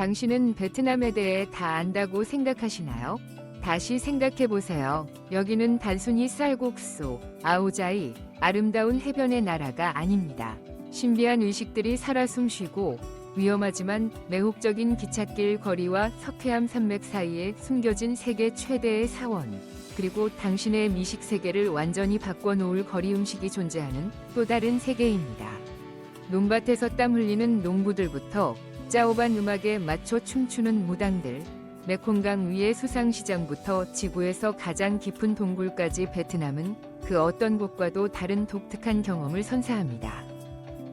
당신은 베트남에 대해 다 안다고 생각하시나요? 다시 생각해보세요. 여기는 단순히 쌀국수, 아오자이, 아름다운 해변의 나라가 아닙니다. 신비한 의식들이 살아 숨쉬고 위험하지만 매혹적인 기찻길 거리와 석회암 산맥 사이에 숨겨진 세계 최대의 사원, 그리고 당신의 미식 세계를 완전히 바꿔놓을 거리 음식이 존재하는 또 다른 세계입니다. 논밭에서 땀 흘리는 농부들부터 짜오반 음악에 맞춰 춤추는 무당들, 메콩강 위의 수상시장부터 지구에서 가장 깊은 동굴까지 베트남은 그 어떤 곳과도 다른 독특한 경험을 선사합니다.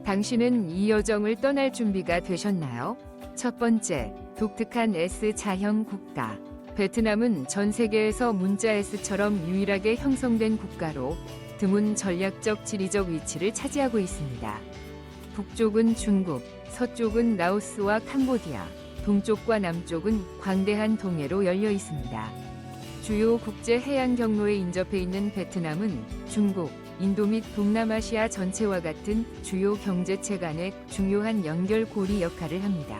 당신은 이 여정을 떠날 준비가 되셨나요? 첫 번째, 독특한 S자형 국가. 베트남은 전 세계에서 문자 S처럼 유일하게 형성된 국가로 드문 전략적 지리적 위치를 차지하고 있습니다. 북쪽은 중국, 서쪽은 라오스와 캄보디아, 동쪽과 남쪽은 광대한 동해로 열려 있습니다. 주요 국제 해양 경로에 인접해 있는 베트남은 중국, 인도 및 동남아시아 전체와 같은 주요 경제체 간의 중요한 연결고리 역할을 합니다.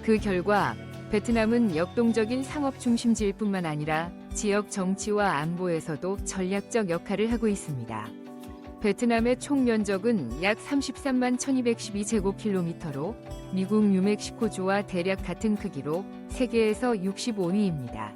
그 결과 베트남은 역동적인 상업 중심지일 뿐만 아니라 지역 정치와 안보에서도 전략적 역할을 하고 있습니다. 베트남의 총 면적은 약 33만 1212제곱킬로미터로 미국 뉴멕시코주와 대략 같은 크기로 세계에서 65위입니다.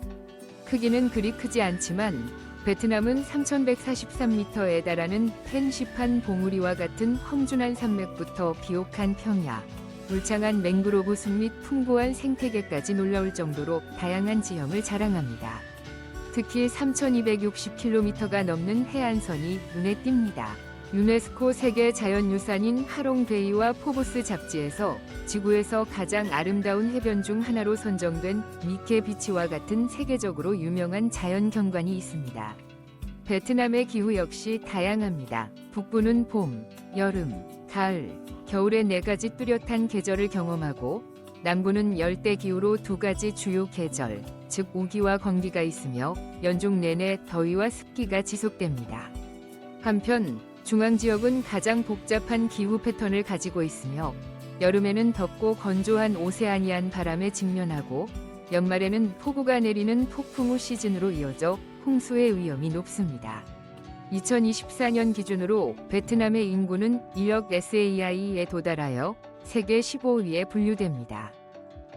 크기는 그리 크지 않지만 베트남은 3143m에 달하는 펜시판 봉우리와 같은 험준한 산맥부터 비옥한 평야, 울창한 맹그로브 숲 및 풍부한 생태계까지 놀라울 정도로 다양한 지형을 자랑합니다. 특히 3260km가 넘는 해안선이 눈에 띕니다. 유네스코 세계 자연유산인 하롱베이와 포브스 잡지에서 지구에서 가장 아름다운 해변 중 하나로 선정된 미케 비치와 같은 세계적으로 유명한 자연 경관이 있습니다. 베트남의 기후 역시 다양합니다. 북부는 봄, 여름, 가을, 겨울의 4가지 뚜렷한 계절을 경험하고 남부는 열대 기후로 2가지 주요 계절, 즉 우기와 건기가 있으며 연중 내내 더위와 습기가 지속됩니다. 한편 중앙 지역은 가장 복잡한 기후 패턴을 가지고 있으며 여름에는 덥고 건조한 오세아니안 바람에 직면하고 연말에는 폭우가 내리는 폭풍우 시즌으로 이어져 홍수의 위험이 높습니다. 2024년 기준으로 베트남의 인구는 1억 SAI에 도달하여 세계 15위에 분류됩니다.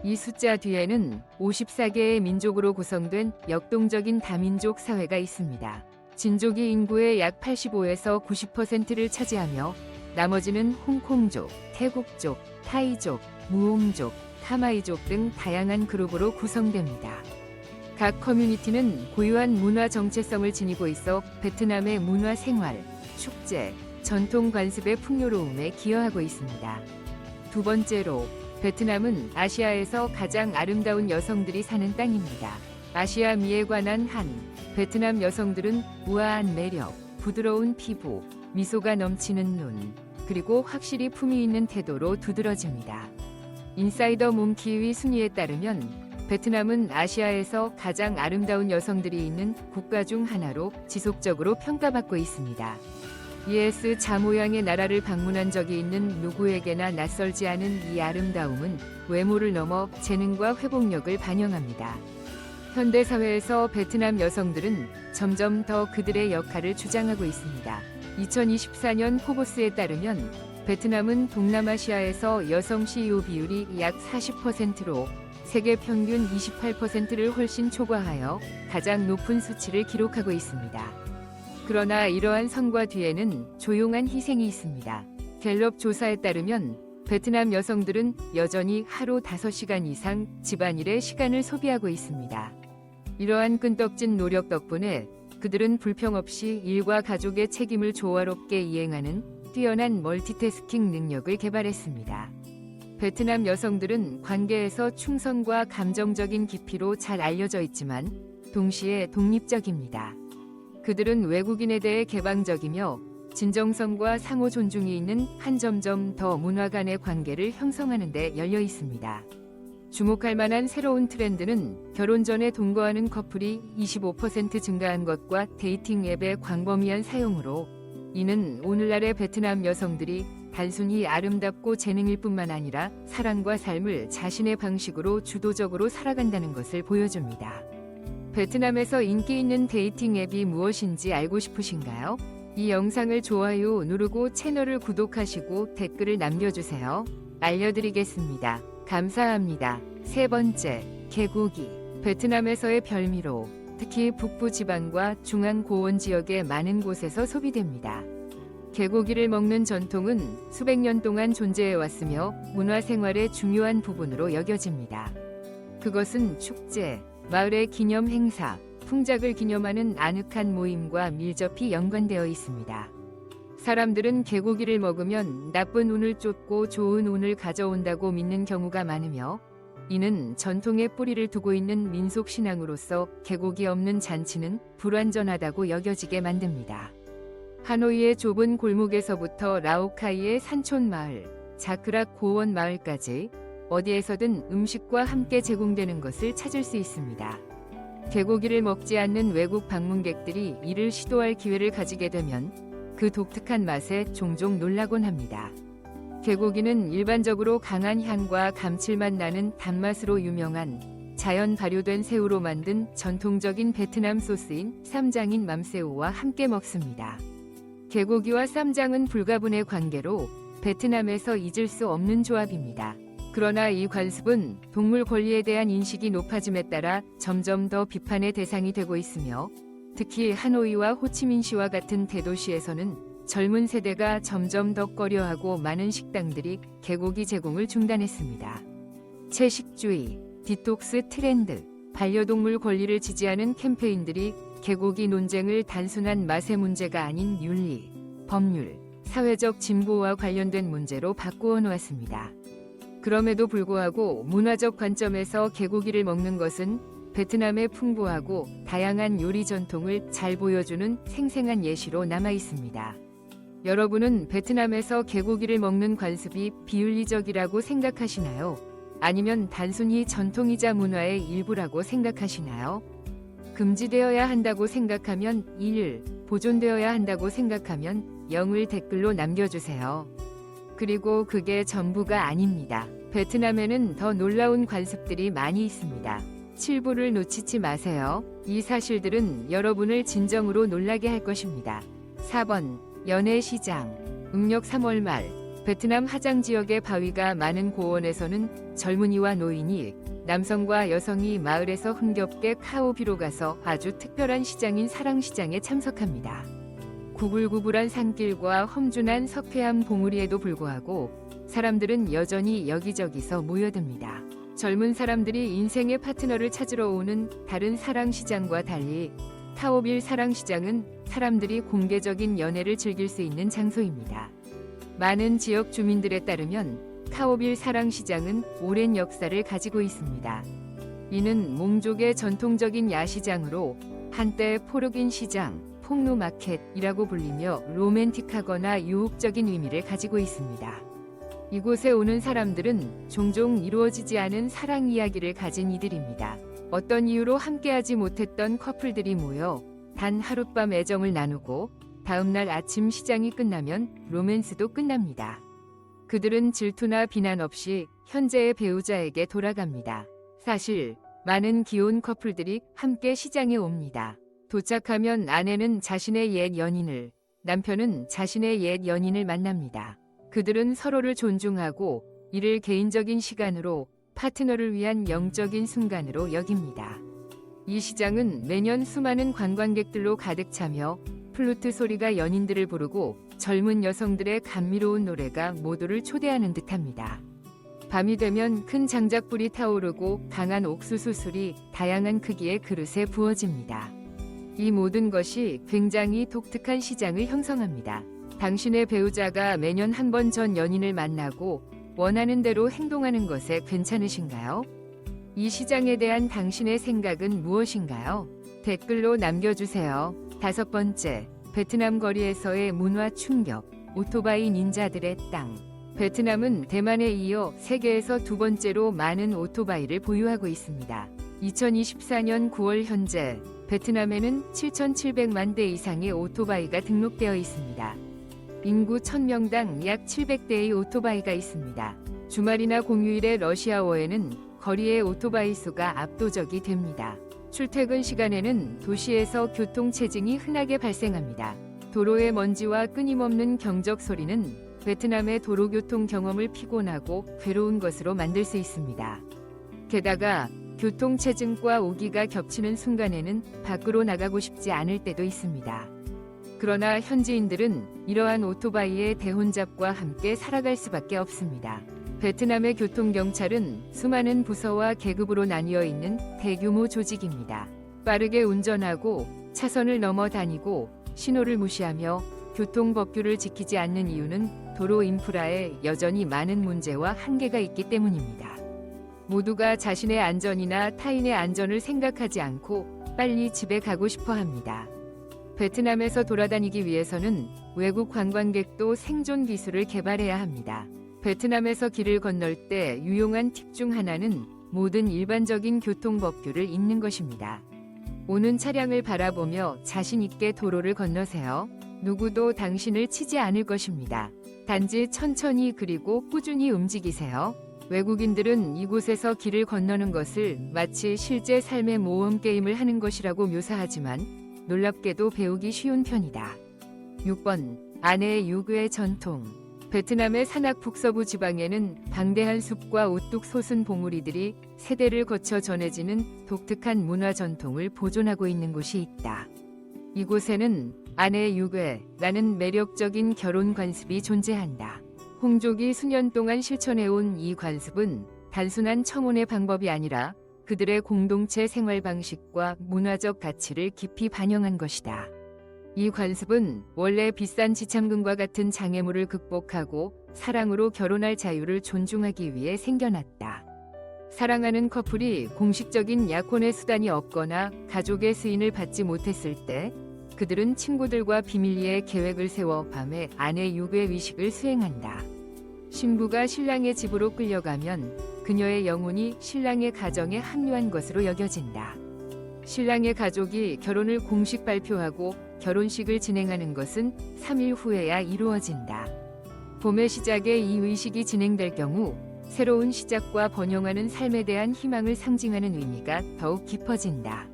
이 숫자 뒤에는 54개의 민족으로 구성된 역동적인 다민족 사회가 있습니다. 진족이 인구의 약 85에서 90%를 차지하며 나머지는 홍콩족, 태국족, 타이족, 무옹족, 카마이족 등 다양한 그룹으로 구성됩니다. 각 커뮤니티는 고유한 문화 정체성을 지니고 있어 베트남의 문화 생활, 축제, 전통 관습의 풍요로움에 기여하고 있습니다. 두 번째로, 베트남은 아시아에서 가장 아름다운 여성들이 사는 땅입니다. 아시아미에 관한 한, 베트남 여성들은 우아한 매력, 부드러운 피부, 미소가 넘치는 눈, 그리고 확실히 품위 있는 태도로 두드러집니다. 인사이더 몽키의 순위에 따르면 베트남은 아시아에서 가장 아름다운 여성들이 있는 국가 중 하나로 지속적으로 평가받고 있습니다. ES 자 모양의 나라를 방문한 적이 있는 누구에게나 낯설지 않은 이 아름다움은 외모를 넘어 재능과 회복력을 반영합니다. 현대사회에서 베트남 여성들은 점점 더 그들의 역할을 주장하고 있습니다. 2024년 포브스에 따르면 베트남은 동남아시아에서 여성 CEO 비율이 약 40%로 세계 평균 28%를 훨씬 초과하여 가장 높은 수치를 기록하고 있습니다. 그러나 이러한 성과 뒤에는 조용한 희생이 있습니다. 갤럽 조사에 따르면 베트남 여성들은 여전히 하루 5시간 이상 집안일에 시간을 소비하고 있습니다. 이러한 끈떡진 노력 덕분에 그들은 불평 없이 일과 가족의 책임을 조화롭게 이행하는 뛰어난 멀티태스킹 능력을 개발했습니다. 베트남 여성들은 관계에서 충성과 감정적인 깊이로 잘 알려져 있지만 동시에 독립적입니다. 그들은 외국인에 대해 개방적이며 진정성과 상호 존중이 있는 한 점점 더 문화 간의 관계를 형성하는 데 열려 있습니다. 주목할 만한 새로운 트렌드는 결혼 전에 동거하는 커플이 25% 증가한 것과 데이팅 앱의 광범위한 사용으로, 이는 오늘날의 베트남 여성들이 단순히 아름답고 재능일 뿐만 아니라 사랑과 삶을 자신의 방식으로 주도적으로 살아간다는 것을 보여줍니다. 베트남에서 인기 있는 데이팅 앱이 무엇인지 알고 싶으신가요? 이 영상을 좋아요 누르고 채널을 구독하시고 댓글을 남겨주세요. 알려드리겠습니다. 감사합니다. 세 번째, 개고기. 베트남에서의 별미로 특히 북부 지방과 중앙 고원 지역의 많은 곳에서 소비됩니다. 개고기를 먹는 전통은 수백 년 동안 존재해왔으며 문화생활의 중요한 부분으로 여겨집니다. 그것은 축제, 마을의 기념 행사, 풍작을 기념하는 아늑한 모임과 밀접히 연관되어 있습니다. 사람들은 개고기를 먹으면 나쁜 운을 쫓고 좋은 운을 가져온다고 믿는 경우가 많으며, 이는 전통의 뿌리를 두고 있는 민속 신앙으로서 개고기 없는 잔치는 불완전하다고 여겨지게 만듭니다. 하노이의 좁은 골목에서부터 라오카이의 산촌 마을, 자크락 고원 마을까지 어디에서든 음식과 함께 제공되는 것을 찾을 수 있습니다. 개고기를 먹지 않는 외국 방문객들이 이를 시도할 기회를 가지게 되면 그 독특한 맛에 종종 놀라곤 합니다. 개고기는 일반적으로 강한 향과 감칠맛 나는 단맛으로 유명한 자연 발효된 새우로 만든 전통적인 베트남 소스인 쌈장인 맘새우와 함께 먹습니다. 개고기와 쌈장은 불가분의 관계로 베트남에서 잊을 수 없는 조합입니다. 그러나 이 관습은 동물 권리에 대한 인식이 높아짐에 따라 점점 더 비판의 대상이 되고 있으며, 특히 하노이와 호치민시와 같은 대도시에서는 젊은 세대가 점점 더 꺼려하고 많은 식당들이 개고기 제공을 중단했습니다. 채식주의, 디톡스 트렌드, 반려동물 권리를 지지하는 캠페인들이 개고기 논쟁을 단순한 맛의 문제가 아닌 윤리, 법률, 사회적 진보와 관련된 문제로 바꾸어 놓았습니다. 그럼에도 불구하고 문화적 관점에서 개고기를 먹는 것은 베트남의 풍부하고 다양한 요리 전통을 잘 보여주는 생생한 예시로 남아 있습니다. 여러분은 베트남에서 개고기를 먹는 관습이 비윤리적이라고 생각하시나요? 아니면 단순히 전통이자 문화의 일부라고 생각하시나요? 금지되어야 한다고 생각하면 1, 보존되어야 한다고 생각하면 0을 댓글로 남겨주세요. 그리고 그게 전부가 아닙니다. 베트남에는 더 놀라운 관습들이 많이 있습니다. 7부를 놓치지 마세요. 이 사실들은 여러분을 진정으로 놀라게 할 것입니다. 4번, 연애시장. 음력 3월 말, 베트남 하장 지역의 바위가 많은 고원에서는 젊은이와 노인이, 남성과 여성이 마을에서 흥겹게 카오비로 가서 아주 특별한 시장인 사랑시장에 참석합니다. 구불구불한 산길과 험준한 석회암 봉우리에도 불구하고 사람들은 여전히 여기저기서 모여듭니다. 젊은 사람들이 인생의 파트너를 찾으러 오는 다른 사랑시장과 달리 타오빌 사랑시장은 사람들이 공개적인 연애를 즐길 수 있는 장소입니다. 많은 지역 주민들에 따르면 타오빌 사랑시장은 오랜 역사를 가지고 있습니다. 이는 몽족의 전통적인 야시장으로 한때 포르긴 시장, 폭로마켓이라고 불리며 로맨틱하거나 유혹적인 의미를 가지고 있습니다. 이곳에 오는 사람들은 종종 이루어지지 않은 사랑 이야기를 가진 이들입니다. 어떤 이유로 함께하지 못했던 커플들이 모여 단 하룻밤 애정을 나누고 다음날 아침 시장이 끝나면 로맨스도 끝납니다. 그들은 질투나 비난 없이 현재의 배우자에게 돌아갑니다. 사실 많은 기혼 커플들이 함께 시장에 옵니다. 도착하면 아내는 자신의 옛 연인을, 남편은 자신의 옛 연인을 만납니다. 그들은 서로를 존중하고 이를 개인적인 시간으로, 파트너를 위한 영적인 순간으로 여깁니다. 이 시장은 매년 수많은 관광객들로 가득 차며 플루트 소리가 연인들을 부르고 젊은 여성들의 감미로운 노래가 모두를 초대하는 듯합니다. 밤이 되면 큰 장작불이 타오르고 강한 옥수수 술이 다양한 크기의 그릇에 부어집니다. 이 모든 것이 굉장히 독특한 시장을 형성합니다. 당신의 배우자가 매년 한 번 전 연인을 만나고 원하는 대로 행동하는 것에 괜찮으신가요? 이 시장에 대한 당신의 생각은 무엇인가요? 댓글로 남겨주세요. 5번째, 베트남 거리에서의 문화 충격, 오토바이 닌자들의 땅. 베트남은 대만에 이어 세계에서 두 번째로 많은 오토바이를 보유하고 있습니다. 2024년 9월 현재 베트남에는 7,700만 대 이상의 오토바이가 등록되어 있습니다. 인구 1000명당 약 700대의 오토바이가 있습니다. 주말이나 공휴일의 러시아워에는 거리의 오토바이 수가 압도적이 됩니다. 출퇴근 시간에는 도시에서 교통체증이 흔하게 발생합니다. 도로의 먼지와 끊임없는 경적 소리는 베트남의 도로교통 경험을 피곤하고 괴로운 것으로 만들 수 있습니다. 게다가 교통체증과 오기가 겹치는 순간에는 밖으로 나가고 싶지 않을 때도 있습니다. 그러나 현지인들은 이러한 오토바이의 대혼잡과 함께 살아갈 수밖에 없습니다. 베트남의 교통경찰은 수많은 부서와 계급으로 나뉘어 있는 대규모 조직입니다. 빠르게 운전하고 차선을 넘어 다니고 신호를 무시하며 교통법규를 지키지 않는 이유는 도로 인프라에 여전히 많은 문제와 한계가 있기 때문입니다. 모두가 자신의 안전이나 타인의 안전을 생각하지 않고 빨리 집에 가고 싶어 합니다. 베트남에서 돌아다니기 위해서는 외국 관광객도 생존 기술을 개발해야 합니다. 베트남에서 길을 건널 때 유용한 팁 중 하나는 모든 일반적인 교통법규를 읽는 것입니다. 오는 차량을 바라보며 자신 있게 도로를 건너세요. 누구도 당신을 치지 않을 것입니다. 단지 천천히 그리고 꾸준히 움직이세요. 외국인들은 이곳에서 길을 건너는 것을 마치 실제 삶의 모험 게임을 하는 것이라고 묘사하지만 놀랍게도 배우기 쉬운 편이다. 6번. 아내의 유교의 전통. 베트남의 산악 북서부 지방에는 방대한 숲과 우뚝 솟은 봉우리들이 세대를 거쳐 전해지는 독특한 문화 전통을 보존하고 있는 곳이 있다. 이곳에는 아내의 유괴라는 매력적인 결혼 관습이 존재한다. 홍족이 수년 동안 실천해온 이 관습은 단순한 청혼의 방법이 아니라 그들의 공동체 생활 방식과 문화적 가치를 깊이 반영한 것이다. 이 관습은 원래 비싼 지참금과 같은 장애물을 극복하고 사랑으로 결혼할 자유를 존중하기 위해 생겨났다. 사랑하는 커플이 공식적인 약혼의 수단이 없거나 가족의 승인을 받지 못했을 때 그들은 친구들과 비밀리에 계획을 세워 밤에 아내 유괴 위식을 수행한다. 신부가 신랑의 집으로 끌려가면 그녀의 영혼이 신랑의 가정에 합류한 것으로 여겨진다. 신랑의 가족이 결혼을 공식 발표하고 결혼식을 진행하는 것은 3일 후에야 이루어진다. 봄의 시작에 이 의식이 진행될 경우 새로운 시작과 번영하는 삶에 대한 희망을 상징하는 의미가 더욱 깊어진다.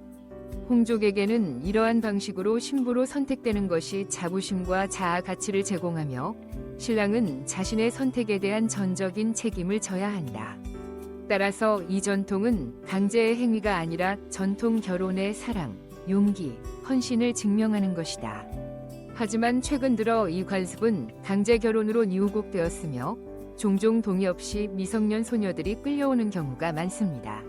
홍족에게는 이러한 방식으로 신부로 선택되는 것이 자부심과 자아 가치를 제공하며 신랑은 자신의 선택에 대한 전적인 책임을 져야 한다. 따라서 이 전통은 강제의 행위가 아니라 전통 결혼의 사랑, 용기, 헌신을 증명하는 것이다. 하지만 최근 들어 이 관습은 강제 결혼으로 유혹되었으며 종종 동의 없이 미성년 소녀들이 끌려오는 경우가 많습니다.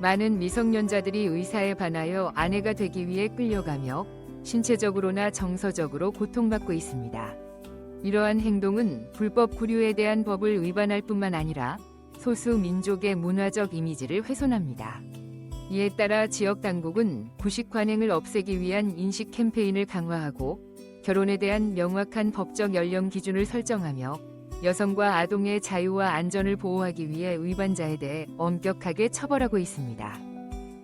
많은 미성년자들이 의사에 반하여 아내가 되기 위해 끌려가며 신체적으로나 정서적으로 고통받고 있습니다. 이러한 행동은 불법 구류에 대한 법을 위반할 뿐만 아니라 소수 민족의 문화적 이미지를 훼손합니다. 이에 따라 지역 당국은 구식 관행을 없애기 위한 인식 캠페인을 강화하고 결혼에 대한 명확한 법적 연령 기준을 설정하며 여성과 아동의 자유와 안전을 보호하기 위해 위반자에 대해 엄격하게 처벌하고 있습니다.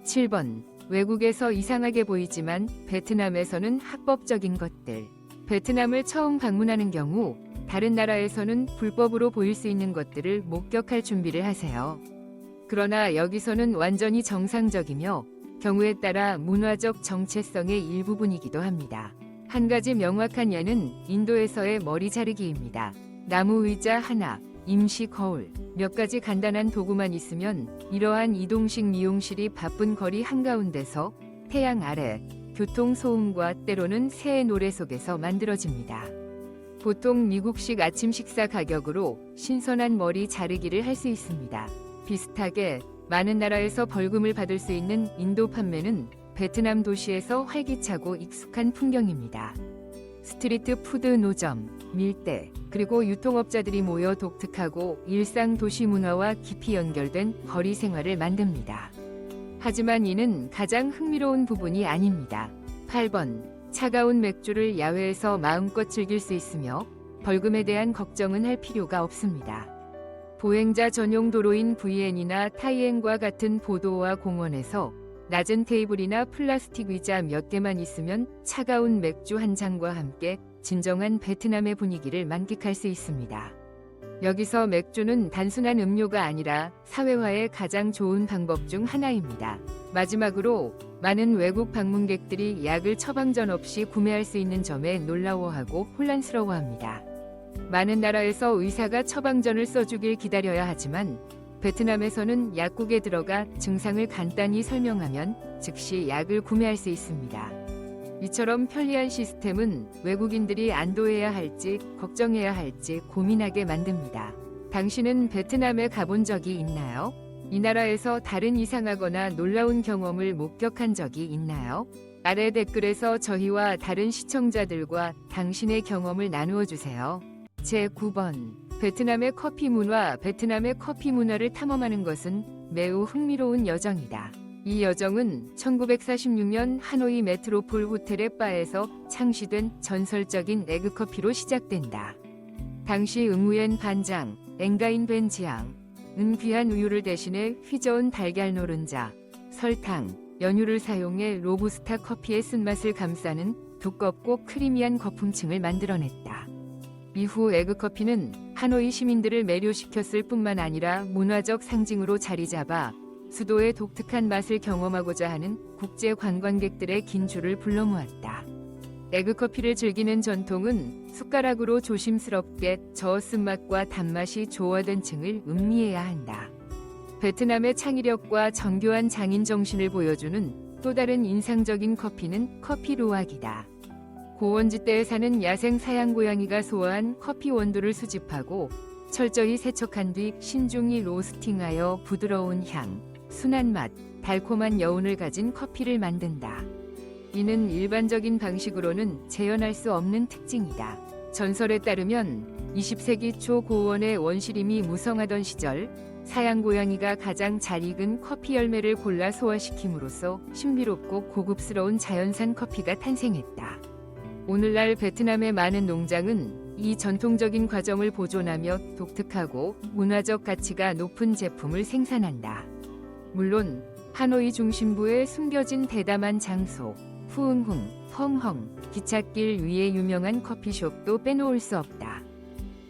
7번. 외국에서 이상하게 보이지만 베트남에서는 합법적인 것들. 베트남을 처음 방문하는 경우 다른 나라에서는 불법으로 보일 수 있는 것들을 목격할 준비를 하세요. 그러나 여기서는 완전히 정상적이며 경우에 따라 문화적 정체성의 일부분이기도 합니다. 한 가지 명확한 예는 인도에서의 머리 자르기입니다. 나무 의자 하나, 임시 거울, 몇 가지 간단한 도구만 있으면 이러한 이동식 미용실이 바쁜 거리 한가운데서 태양 아래 교통 소음과 때로는 새의 노래 속에서 만들어집니다. 보통 미국식 아침 식사 가격으로 신선한 머리 자르기를 할 수 있습니다. 비슷하게 많은 나라에서 벌금을 받을 수 있는 인도 판매는 베트남 도시에서 활기차고 익숙한 풍경입니다. 스트리트 푸드 노점, 밀대, 그리고 유통업자들이 모여 독특하고 일상 도시 문화와 깊이 연결된 거리 생활을 만듭니다. 하지만 이는 가장 흥미로운 부분이 아닙니다. 8번. 차가운 맥주를 야외에서 마음껏 즐길 수 있으며 벌금에 대한 걱정은 할 필요가 없습니다. 보행자 전용 도로인 VN이나 타이엔과 같은 보도와 공원에서 낮은 테이블이나 플라스틱 의자 몇 개만 있으면 차가운 맥주 한 잔과 함께 진정한 베트남의 분위기를 만끽할 수 있습니다. 여기서 맥주는 단순한 음료가 아니라 사회화의 가장 좋은 방법 중 하나입니다. 마지막으로 많은 외국 방문객들이 약을 처방전 없이 구매할 수 있는 점에 놀라워하고 혼란스러워합니다. 많은 나라에서 의사가 처방전을 써주길 기다려야 하지만 베트남에서는 약국에 들어가 증상을 간단히 설명하면 즉시 약을 구매할 수 있습니다. 이처럼 편리한 시스템은 외국인들이 안도해야 할지 걱정해야 할지 고민하게 만듭니다. 당신은 베트남에 가본 적이 있나요? 이 나라에서 다른 이상하거나 놀라운 경험을 목격한 적이 있나요? 아래 댓글에서 저희와 다른 시청자들과 당신의 경험을 나누어 주세요. 제9번. 베트남의 커피 문화. 베트남의 커피 문화를 탐험하는 것은 매우 흥미로운 여정이다. 이 여정은 1946년 하노이 메트로폴 호텔의 바에서 창시된 전설적인 에그커피로 시작된다. 당시 응우엔 반장, 엥가인 벤지앙, 은 귀한 우유를 대신해 휘저은 달걀 노른자, 설탕, 연유를 사용해 로부스타 커피의 쓴맛을 감싸는 두껍고 크리미한 거품층을 만들어냈다. 이후 에그커피는 하노이 시민들을 매료시켰을 뿐만 아니라 문화적 상징으로 자리 잡아 수도의 독특한 맛을 경험하고자 하는 국제 관광객들의 긴 줄을 불러 모았다. 에그커피를 즐기는 전통은 숟가락으로 조심스럽게 저어 쓴맛과 단맛이 조화된 층을 음미해야 한다. 베트남의 창의력과 정교한 장인 정신을 보여주는 또 다른 인상적인 커피는 커피 로악이다. 고원지대에 사는 야생 사양 고양이가 소화한 커피 원두를 수집하고 철저히 세척한 뒤 신중히 로스팅하여 부드러운 향, 순한 맛, 달콤한 여운을 가진 커피를 만든다. 이는 일반적인 방식으로는 재현할 수 없는 특징이다. 전설에 따르면 20세기 초 고원의 원시림이 무성하던 시절 사양 고양이가 가장 잘 익은 커피 열매를 골라 소화시킴으로써 신비롭고 고급스러운 자연산 커피가 탄생했다. 오늘날 베트남의 많은 농장은 이 전통적인 과정을 보존하며 독특하고 문화적 가치가 높은 제품을 생산한다. 물론 하노이 중심부에 숨겨진 대담한 장소, 후응흥, 헝헝, 기찻길 위에 유명한 커피숍도 빼놓을 수 없다.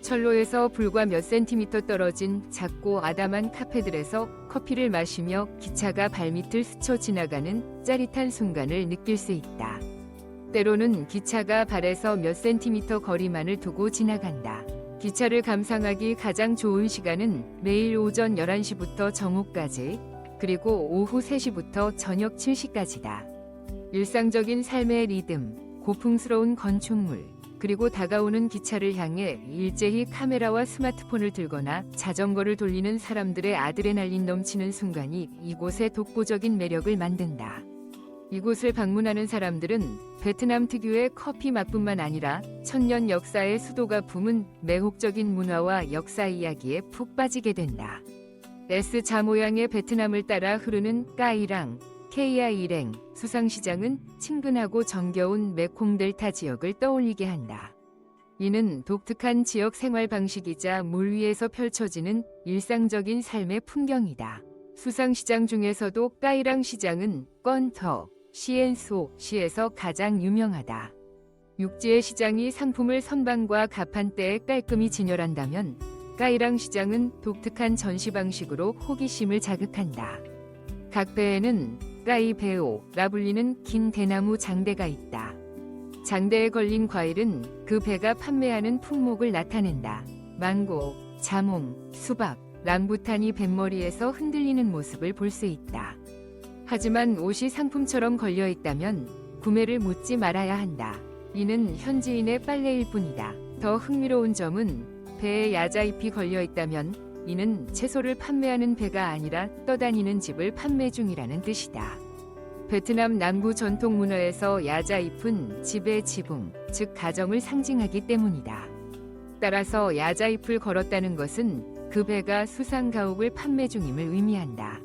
철로에서 불과 몇 센티미터 떨어진 작고 아담한 카페들에서 커피를 마시며 기차가 발밑을 스쳐 지나가는 짜릿한 순간을 느낄 수 있다. 때로는 기차가 발에서 몇 센티미터 거리만을 두고 지나간다. 기차를 감상하기 가장 좋은 시간은 매일 오전 11시부터 정오까지, 그리고 오후 3시부터 저녁 7시까지다. 일상적인 삶의 리듬, 고풍스러운 건축물, 그리고 다가오는 기차를 향해 일제히 카메라와 스마트폰을 들거나 자전거를 돌리는 사람들의 아드레날린 넘치는 순간이 이곳의 독보적인 매력을 만든다. 이곳을 방문하는 사람들은 베트남 특유의 커피 맛뿐만 아니라 천년 역사의 수도가 품은 매혹적인 문화와 역사 이야기에 푹 빠지게 된다. S자 모양의 베트남을 따라 흐르는 까이랑, 케이아 일행, 수상시장은 친근하고 정겨운 메콩델타 지역을 떠올리게 한다. 이는 독특한 지역 생활 방식이자 물 위에서 펼쳐지는 일상적인 삶의 풍경이다. 수상시장 중에서도 까이랑 시장은 건터, 시엔소 시에서 가장 유명하다. 육지의 시장이 상품을 선반과 가판대에 깔끔히 진열한다면 까이랑 시장은 독특한 전시 방식으로 호기심을 자극한다. 각 배에는 까이 배오라 불리는 긴 대나무 장대가 있다. 장대에 걸린 과일은 그 배가 판매하는 품목을 나타낸다. 망고, 자몽, 수박, 람부탄이 뱃머리에서 흔들리는 모습을 볼 수 있다. 하지만 옷이 상품처럼 걸려 있다면 구매를 묻지 말아야 한다. 이는 현지인의 빨래일 뿐이다. 더 흥미로운 점은 배에 야자잎이 걸려 있다면 이는 채소를 판매하는 배가 아니라 떠다니는 집을 판매 중이라는 뜻이다. 베트남 남부 전통 문화에서 야자잎은 집의 지붕, 즉 가정을 상징하기 때문이다. 따라서 야자잎을 걸었다는 것은 그 배가 수상 가옥을 판매 중임을 의미한다.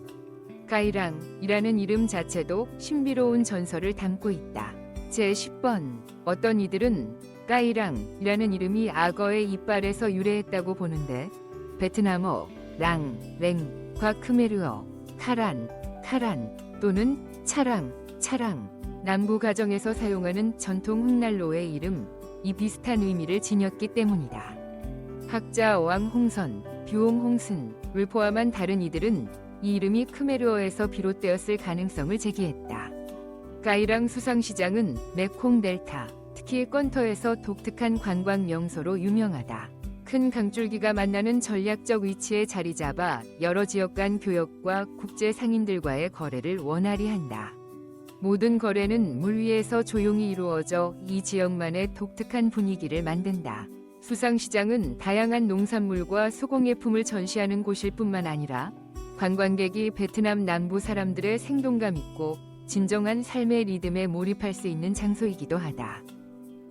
까이랑이라는 이름 자체도 신비로운 전설을 담고 있다. 제10번. 어떤 이들은 까이랑이라는 이름이 악어의 이빨에서 유래했다고 보는데 베트남어 랑, 랭과 크메르어 카란, 카란 또는 차랑, 차랑, 남부 가정에서 사용하는 전통 흑난로의 이름 이 비슷한 의미를 지녔기 때문이다. 학자 왕홍선, 뷰옹홍슨을 포함한 다른 이들은 이 이름이 크메르어에서 비롯되었을 가능성을 제기했다. 가이랑 수상시장은 메콩 델타, 특히 건터에서 독특한 관광 명소로 유명하다. 큰 강줄기가 만나는 전략적 위치에 자리 잡아 여러 지역 간 교역과 국제 상인들과의 거래를 원활히 한다. 모든 거래는 물 위에서 조용히 이루어져 이 지역만의 독특한 분위기를 만든다. 수상시장은 다양한 농산물과 수공예품을 전시하는 곳일 뿐만 아니라 관광객이 베트남 남부 사람들의 생동감 있고 진정한 삶의 리듬에 몰입할 수 있는 장소이기도 하다.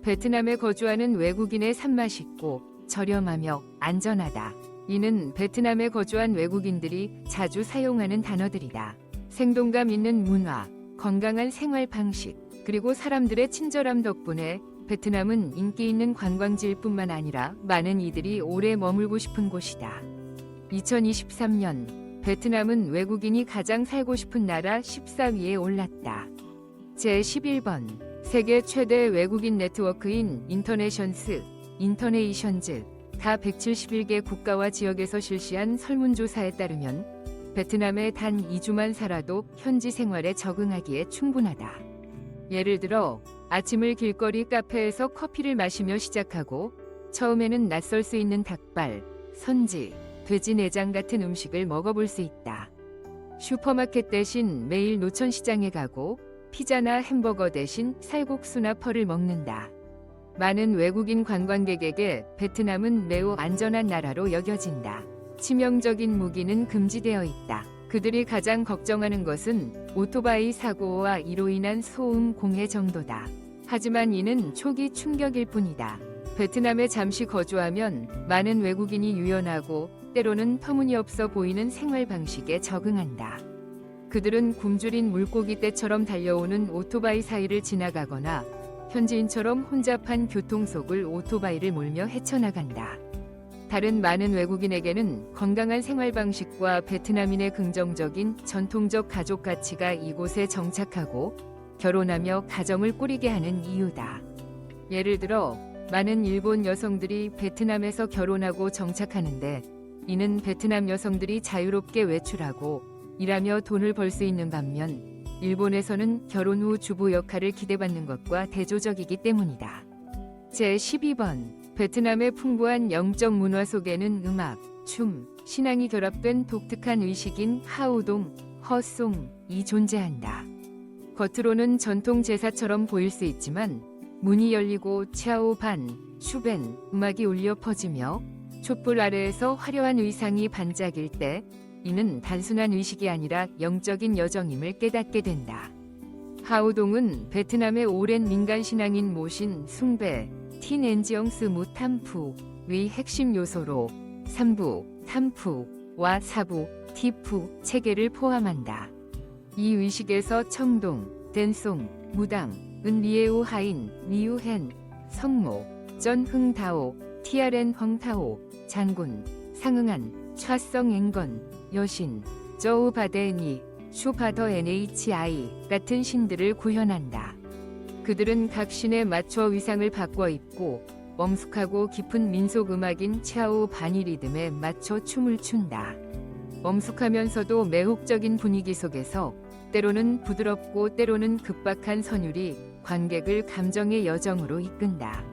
베트남에 거주하는 외국인의 산맛 있고 저렴하며 안전하다. 이는 베트남에 거주한 외국인들이 자주 사용하는 단어들이다. 생동감 있는 문화, 건강한 생활 방식, 그리고 사람들의 친절함 덕분에 베트남은 인기 있는 관광지일 뿐만 아니라 많은 이들이 오래 머물고 싶은 곳이다. 2023년 베트남은 외국인이 가장 살고 싶은 나라 14위에 올랐다. 제11번 세계 최대 외국인 네트워크인 인터네이션즈가 171개 국가와 지역에서 실시한 설문조사에 따르면 베트남에 단 2주만 살아도 현지 생활에 적응하기에 충분하다. 예를 들어 아침을 길거리 카페에서 커피를 마시며 시작하고 처음에는 낯설 수 있는 닭발, 선지, 돼지 내장 같은 음식을 먹어볼 수 있다. 슈퍼마켓 대신 매일 노천시장에 가고 피자나 햄버거 대신 쌀국수나 펄을 먹는다. 많은 외국인 관광객에게 베트남은 매우 안전한 나라로 여겨진다. 치명적인 무기는 금지되어 있다. 그들이 가장 걱정하는 것은 오토바이 사고와 이로 인한 소음 공해 정도다. 하지만 이는 초기 충격일 뿐이다. 베트남에 잠시 거주하면 많은 외국인이 유연하고 때로는 터무니없어 보이는 생활 방식에 적응한다. 그들은 굶주린 물고기 떼처럼 달려오는 오토바이 사이를 지나가거나 현지인처럼 혼잡한 교통 속을 오토바이를 몰며 헤쳐나간다. 다른 많은 외국인에게는 건강한 생활 방식과 베트남인의 긍정적인 전통적 가족 가치가 이곳에 정착하고 결혼하며 가정을 꾸리게 하는 이유다. 예를 들어 많은 일본 여성들이 베트남에서 결혼하고 정착하는데 이는 베트남 여성들이 자유롭게 외출하고 일하며 돈을 벌 수 있는 반면 일본에서는 결혼 후 주부 역할을 기대받는 것과 대조적이기 때문이다. 제12번 베트남의 풍부한 영적 문화 속에는 음악, 춤, 신앙이 결합된 독특한 의식인 하우동, 허송이 존재한다. 겉으로는 전통 제사처럼 보일 수 있지만 문이 열리고 차오반, 슈벤 음악이 울려 퍼지며 촛불 아래에서 화려한 의상이 반짝일 때 이는 단순한 의식이 아니라 영적인 여정임을 깨닫게 된다. 하우동은 베트남의 오랜 민간 신앙인 모신 숭배, 틴엔지영스 무탐푸의 핵심 요소로 3부, 3푸와 4부, 티푸 체계를 포함한다. 이 의식에서 청동, 댄송, 무당, 리에우 하인, 리우헨, 성모, 전흥다오, 티아렌 황타오, 장군, 상응한, 차성 앵건, 여신, 저우바데니, 슈파더 NHI 같은 신들을 구현한다. 그들은 각 신에 맞춰 위상을 바꿔 입고 엄숙하고 깊은 민속 음악인 차오 바니 리듬에 맞춰 춤을 춘다. 엄숙하면서도 매혹적인 분위기 속에서 때로는 부드럽고 때로는 급박한 선율이 관객을 감정의 여정으로 이끈다.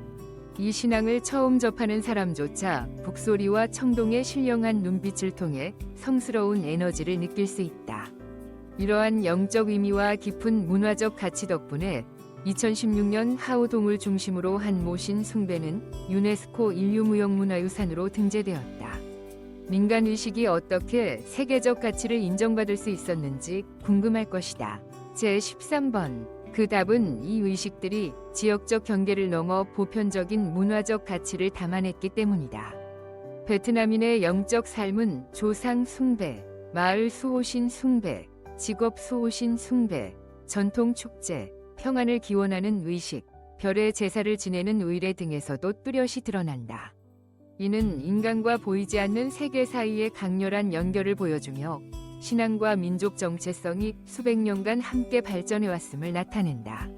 이 신앙을 처음 접하는 사람조차 북소리와 청동의 신령한 눈빛을 통해 성스러운 에너지를 느낄 수 있다. 이러한 영적 의미와 깊은 문화적 가치 덕분에 2016년 하우동을 중심으로 한 모신 숭배는 유네스코 인류무형문화유산으로 등재되었다. 민간의식이 어떻게 세계적 가치를 인정받을 수 있었는지 궁금할 것이다. 제13번 그 답은 이 의식들이 지역적 경계를 넘어 보편적인 문화적 가치를 담아냈기 때문이다. 베트남인의 영적 삶은 조상 숭배, 마을 수호신 숭배, 직업 수호신 숭배, 전통 축제, 평안을 기원하는 의식, 별의 제사를 지내는 의례 등에서도 뚜렷이 드러난다. 이는 인간과 보이지 않는 세계 사이의 강렬한 연결을 보여주며 신앙과 민족 정체성이 수백 년간 함께 발전해왔음을 나타낸다.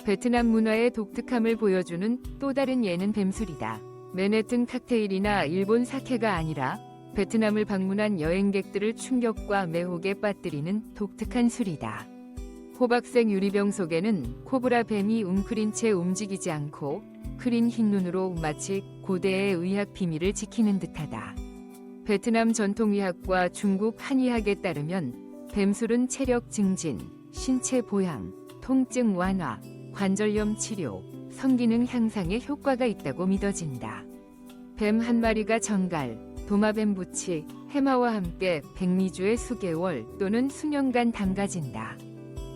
베트남 문화의 독특함을 보여주는 또 다른 예는 뱀술이다. 맨해튼 칵테일이나 일본 사케가 아니라 베트남을 방문한 여행객들을 충격과 매혹에 빠뜨리는 독특한 술이다. 호박색 유리병 속에는 코브라 뱀이 웅크린 채 움직이지 않고 크린 흰 눈으로 마치 고대의 의학 비밀을 지키는 듯하다. 베트남 전통의학과 중국 한의학에 따르면 뱀술은 체력 증진, 신체 보양, 통증 완화, 관절염 치료, 성기능 향상에 효과가 있다고 믿어진다. 뱀 한 마리가 정갈, 도마뱀 부치, 해마와 함께 백미주에 수개월 또는 수년간 담가진다.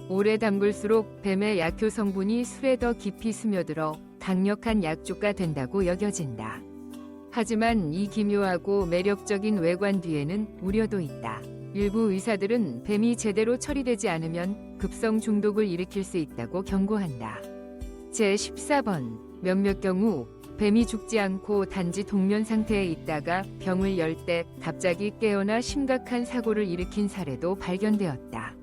오래 담글수록 뱀의 약효 성분이 술에 더 깊이 스며들어 강력한 약주가 된다고 여겨진다. 하지만 이 기묘하고 매력적인 외관 뒤에는 우려도 있다. 일부 의사들은 뱀이 제대로 처리되지 않으면 급성 중독을 일으킬 수 있다고 경고한다. 제14번 몇몇 경우 뱀이 죽지 않고 단지 동면 상태에 있다가 병을 열 때 갑자기 깨어나 심각한 사고를 일으킨 사례도 발견되었다.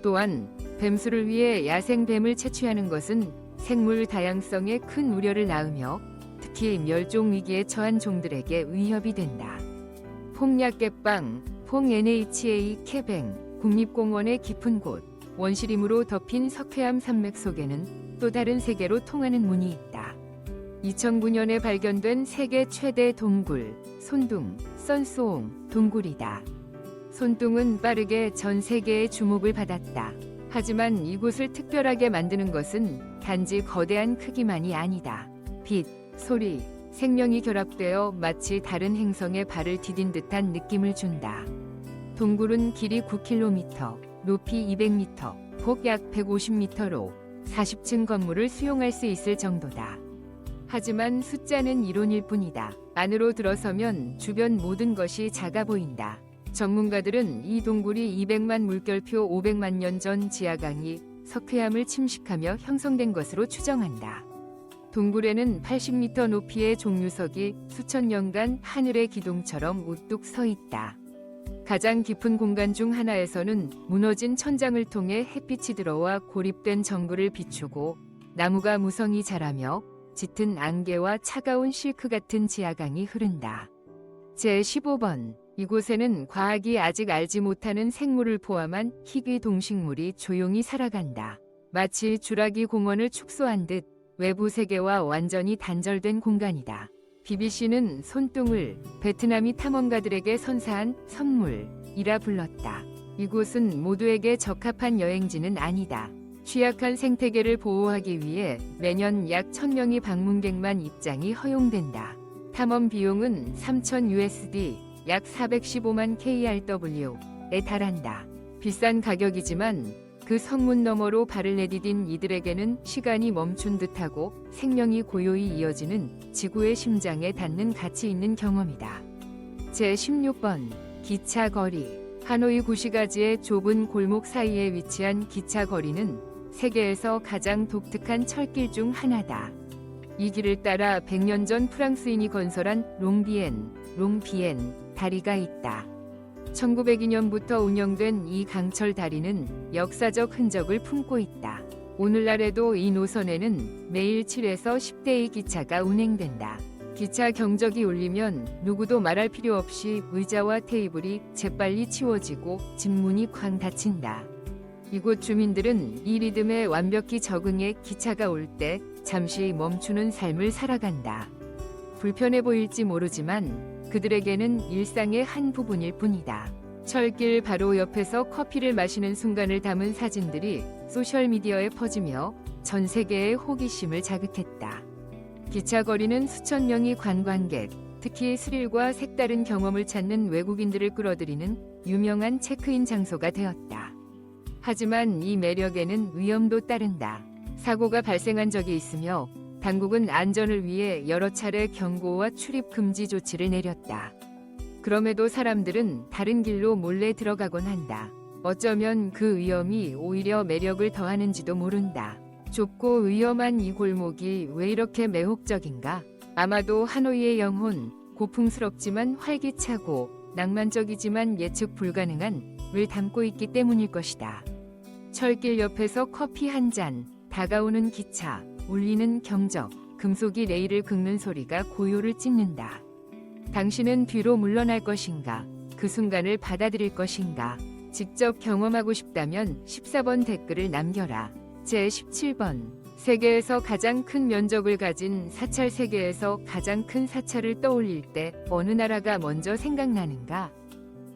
또한 뱀술을 위해 야생 뱀을 채취하는 것은 생물 다양성에 큰 우려를 낳으며 특히 멸종 위기에 처한 종들에게 위협이 된다. 폭약개빵, 폭NHA 캐뱅, 국립공원의 깊은 곳, 원시림으로 덮인 석회암 산맥 속에는 또 다른 세계로 통하는 문이 있다. 2009년에 발견된 세계 최대 동굴, 손둥, 선수옹, 동굴이다. 손둥은 빠르게 전 세계의 주목을 받았다. 하지만 이곳을 특별하게 만드는 것은 단지 거대한 크기만이 아니다. 빛, 소리, 생명이 결합되어 마치 다른 행성에 발을 디딘 듯한 느낌을 준다. 동굴은 길이 9km, 높이 200m, 폭 약 150m로 40층 건물을 수용할 수 있을 정도다. 하지만 숫자는 이론일 뿐이다. 안으로 들어서면 주변 모든 것이 작아 보인다. 전문가들은 이 동굴이 200만 물결표 500만 년 전 지하강이 석회암을 침식하며 형성된 것으로 추정한다. 동굴에는 80m 높이의 종류석이 수천 년간 하늘의 기둥처럼 우뚝 서 있다. 가장 깊은 공간 중 하나에서는 무너진 천장을 통해 햇빛이 들어와 고립된 정글을 비추고 나무가 무성히 자라며 짙은 안개와 차가운 실크 같은 지하강이 흐른다. 제15번 이곳에는 과학이 아직 알지 못하는 생물을 포함한 희귀 동식물이 조용히 살아간다. 마치 주라기 공원을 축소한 듯 외부 세계와 완전히 단절된 공간이다. BBC는 손둥을 베트남이 탐험가들에게 선사한 선물이라 불렀다. 이곳은 모두에게 적합한 여행지는 아니다. 취약한 생태계를 보호하기 위해 매년 약 1000명의 방문객만 입장이 허용된다. 탐험 비용은 3,000USD, 약 415만 KRW에 달한다. 비싼 가격이지만 그 성문 너머로 발을 내디딘 이들에게는 시간이 멈춘 듯하고 생명이 고요히 이어지는 지구의 심장에 닿는 가치 있는 경험이다. 제16번 기차거리. 하노이 구시가지의 좁은 골목 사이에 위치한 기차거리는 세계에서 가장 독특한 철길 중 하나다. 이 길을 따라 100년 전 프랑스인이 건설한 롱비엔 다리가 있다. 1902년부터 운영된 이 강철 다리는 역사적 흔적을 품고 있다. 오늘날에도 이 노선에는 매일 7에서 10대의 기차가 운행된다. 기차 경적이 울리면 누구도 말할 필요 없이 의자와 테이블이 재빨리 치워지고 집문이 쾅 닫힌다. 이곳 주민들은 이 리듬에 완벽히 적응해 기차가 올 때 잠시 멈추는 삶을 살아간다. 불편해 보일지 모르지만 그들에게는 일상의 한 부분일 뿐이다. 철길 바로 옆에서 커피를 마시는 순간을 담은 사진들이 소셜미디어에 퍼지며 전 세계의 호기심을 자극했다. 기차거리는 수천 명의 관광객, 특히 스릴과 색다른 경험을 찾는 외국인들을 끌어들이는 유명한 체크인 장소가 되었다. 하지만 이 매력에는 위험도 따른다. 사고가 발생한 적이 있으며 당국은 안전을 위해 여러 차례 경고와 출입 금지 조치를 내렸다. 그럼에도 사람들은 다른 길로 몰래 들어가곤 한다. 어쩌면 그 위험이 오히려 매력을 더하는지도 모른다. 좁고 위험한 이 골목이 왜 이렇게 매혹적인가? 아마도 하노이의 영혼, 고풍스럽지만 활기차고 낭만적이지만 예측 불가능한 을 담고 있기 때문일 것이다. 철길 옆에서 커피 한 잔, 다가오는 기차, 울리는 경적, 금속이 레일을 긁는 소리가 고요를 찢는다. 당신은 뒤로 물러날 것인가? 그 순간을 받아들일 것인가? 직접 경험하고 싶다면 14번 댓글을 남겨라. 제17번. 세계에서 가장 큰 면적을 가진 사찰. 세계에서 가장 큰 사찰을 떠올릴 때 어느 나라가 먼저 생각나는가?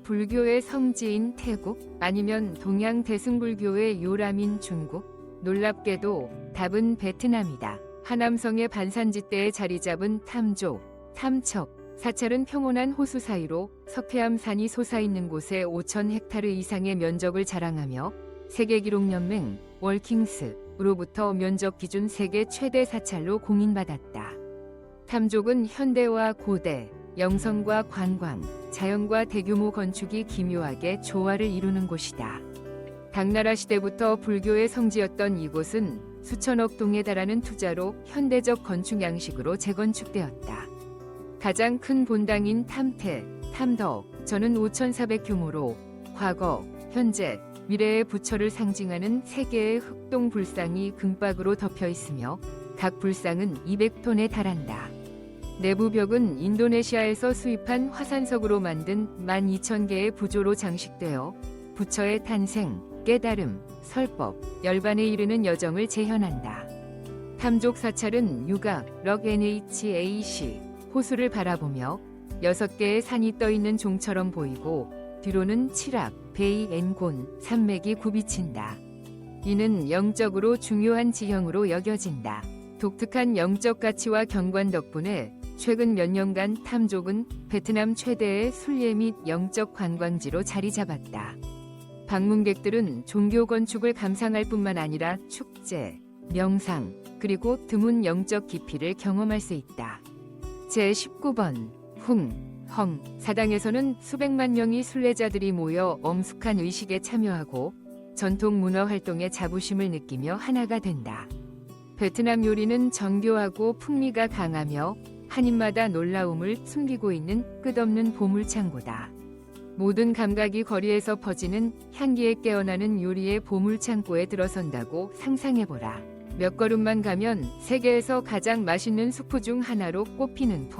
불교의 성지인 태국? 아니면 동양 대승불교의 요람인 중국? 놀랍게도 답은 베트남이다. 하남성의 반산지대에 자리 잡은 탐족, 탐척, 사찰은 평온한 호수 사이로 석회암산이 솟아있는 곳에 5,000헥타르 이상의 면적을 자랑하며 세계기록연맹 월킹스로부터 면적 기준 세계 최대 사찰로 공인받았다. 탐족은 현대와 고대, 영성과 관광, 자연과 대규모 건축이 기묘하게 조화를 이루는 곳이다. 당나라 시대부터 불교의 성지였던 이곳은 수천억 동에 달하는 투자로 현대적 건축 양식으로 재건축되었다. 가장 큰 본당인 탐태, 탐덕, 저는 5,400 규모로 과거, 현재, 미래의 부처를 상징하는 3개의 흑동 불상이 금박으로 덮여 있으며 각 불상은 200톤에 달한다. 내부 벽은 인도네시아에서 수입한 화산석으로 만든 12,000개의 부조로 장식되어 부처의 탄생, 깨달음, 설법, 열반에 이르는 여정을 재현한다. 탐족 사찰은 유각, 럭 NHAC, 호수를 바라보며 6개의 산이 떠있는 종처럼 보이고 뒤로는 칠악, 베이 앤곤, 산맥이 굽이친다. 이는 영적으로 중요한 지형으로 여겨진다. 독특한 영적 가치와 경관 덕분에 최근 몇 년간 탐족은 베트남 최대의 순례 및 영적 관광지로 자리 잡았다. 방문객들은 종교 건축을 감상할 뿐만 아니라 축제, 명상, 그리고 드문 영적 깊이를 경험할 수 있다. 제19번 헝 사당에서는 수백만 명의 순례자들이 모여 엄숙한 의식에 참여하고 전통 문화 활동에 자부심을 느끼며 하나가 된다. 베트남 요리는 정교하고 풍미가 강하며 한 입마다 놀라움을 숨기고 있는 끝없는 보물창고다. 모든 감각이 거리에서 퍼지는 향기에 깨어나는 요리의 보물창고에 들어선다고 상상해보라. 몇 걸음만 가면 세계에서 가장 맛있는 수프 중 하나로 꼽히는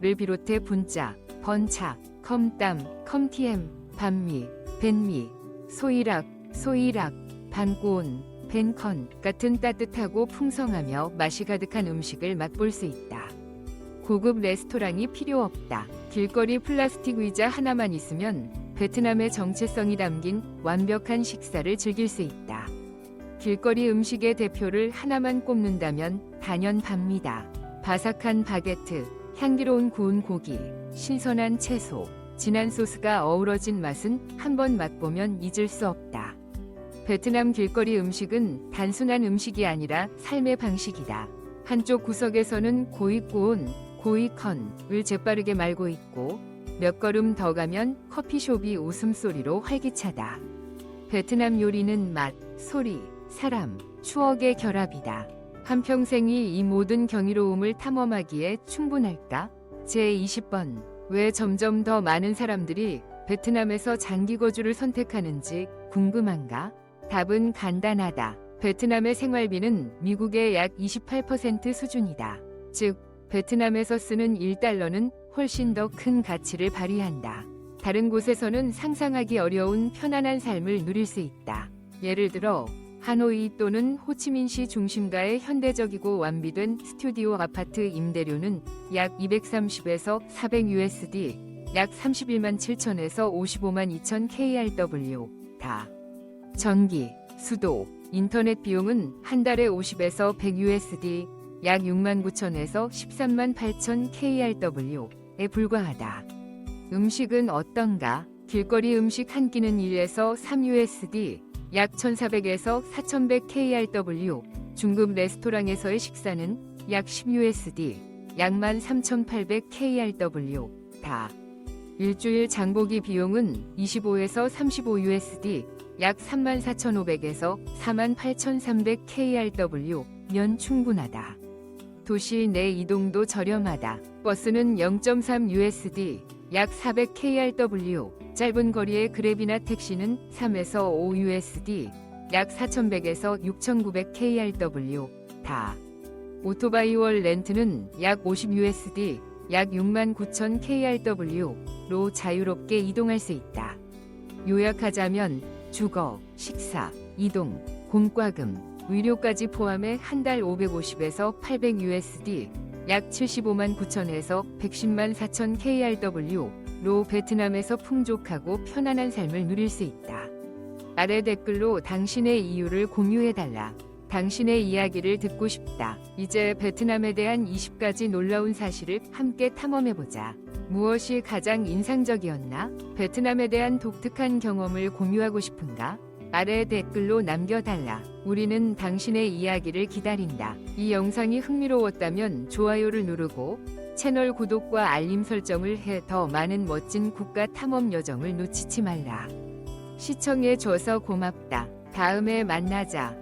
를 비롯해 분짜, 번차, 컴땀, 컴티엠, 반미, 벤미, 소이락, 반꼬온, 벤컨 같은 따뜻하고 풍성하며 맛이 가득한 음식을 맛볼 수 있다. 고급 레스토랑이 필요 없다. 길거리 플라스틱 의자 하나만 있으면 베트남의 정체성이 담긴 완벽한 식사를 즐길 수 있다. 길거리 음식의 대표를 하나만 꼽는다면 단연 밥니다. 바삭한 바게트, 향기로운 구운 고기, 신선한 채소, 진한 소스가 어우러진 맛은 한번 맛보면 잊을 수 없다. 베트남 길거리 음식은 단순한 음식이 아니라 삶의 방식이다. 한쪽 구석에서는 고이컨을 재빠르게 말고 있고 몇 걸음 더 가면 커피숍이 웃음소리로 활기차다. 베트남 요리는 맛, 소리, 사람, 추억의 결합이다. 한평생이 이 모든 경이로움을 탐험하기에 충분할까? 제20번. 왜 점점 더 많은 사람들이 베트남에서 장기 거주를 선택하는지 궁금한가? 답은 간단하다. 베트남의 생활비는 미국의 약 28% 수준이다. 즉, 베트남에서 쓰는 1달러는 훨씬 더 큰 가치를 발휘한다. 다른 곳에서는 상상하기 어려운 편안한 삶을 누릴 수 있다. 예를 들어 하노이 또는 호치민시 중심가의 현대적이고 완비된 스튜디오 아파트 임대료는 약 230에서 400 USD, 약 31만 7천에서 55만 2천 KRW 다. 전기, 수도, 인터넷 비용은 한 달에 50에서 100 USD, 약 6만 9천에서 13만 8천 KRW에 불과하다. 음식은 어떤가? 길거리 음식 한 끼는 1에서 3 USD, 약 1,400에서 4,100 KRW, 중급 레스토랑에서의 식사는 약 10 USD, 약 13,800 KRW 다. 일주일 장보기 비용은 25에서 35 USD, 약 34,500에서 48,300 KRW면 충분하다. 도시 내 이동도 저렴하다. 버스는 0.3 USD, 약 400 KRW, 짧은 거리의 그랩이나 택시는 3에서 5 USD, 약 4,100에서 6,900 KRW 다. 오토바이월 렌트는 약 50USD, 약 69,000 KRW로 자유롭게 이동할 수 있다. 요약하자면 주거, 식사, 이동, 공과금, 의료까지 포함해 한 달 550에서 800USD, 약 75만 9천에서 110만 4천 KRW로 베트남에서 풍족하고 편안한 삶을 누릴 수 있다. 아래 댓글로 당신의 이유를 공유해달라. 당신의 이야기를 듣고 싶다. 이제 베트남에 대한 20가지 놀라운 사실을 함께 탐험해보자. 무엇이 가장 인상적이었나? 베트남에 대한 독특한 경험을 공유하고 싶은가? 아래 댓글로 남겨달라. 우리는 당신의 이야기를 기다린다. 이 영상이 흥미로웠다면 좋아요를 누르고 채널 구독과 알림 설정을 해 더 많은 멋진 국가 탐험 여정을 놓치지 말라. 시청해줘서 고맙다. 다음에 만나자.